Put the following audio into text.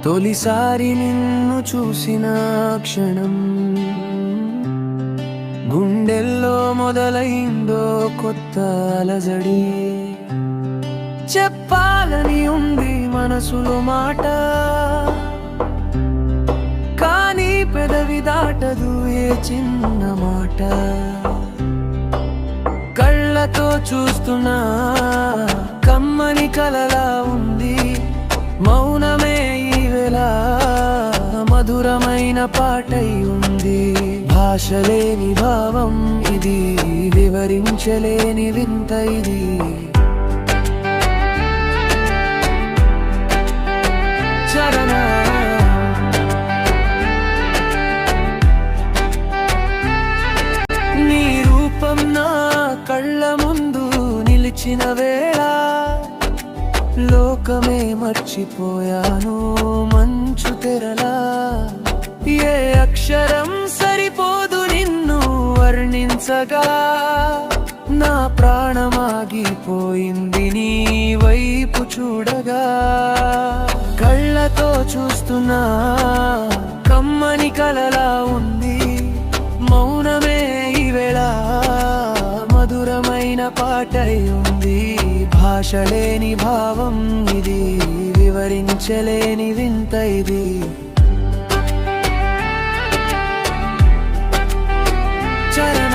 తొలిసారి నిన్ను చూసిన క్షణం గుండెల్లో మొదలైందో కొత్త అలజడి. చెప్పాలని ఉంది మనసులో మాట, కానీ పెదవి దాటదు ఏ చిన్న మాట. కళ్ళతో చూస్తున్నా కమ్మని కలలా ఉంది, మౌనమే ఈవేళ మధురమైన పాటై ఉంది. భాషలేని భావం ఇది, వివరించలేని వింత ఇది. చరణ నీ రూపం నా కళ్ళ ముందు నిలిచిన వేళ లోకమే మర్చిపోయాను మంచు తెరలా. ఏ అక్షరం సరిపోదు నిన్ను వర్ణించగా, నా ప్రాణమాగిపోయింది నీ వైపు చూడగా. కళ్ళతో చూస్తున్నా కమ్మని కలలా ఉంది, మౌనమే ఈవేళ మధురమైన పాటై ఉంది. భాషలేని భావం ఇది, వివరించలేని వింత ఇది. చరణ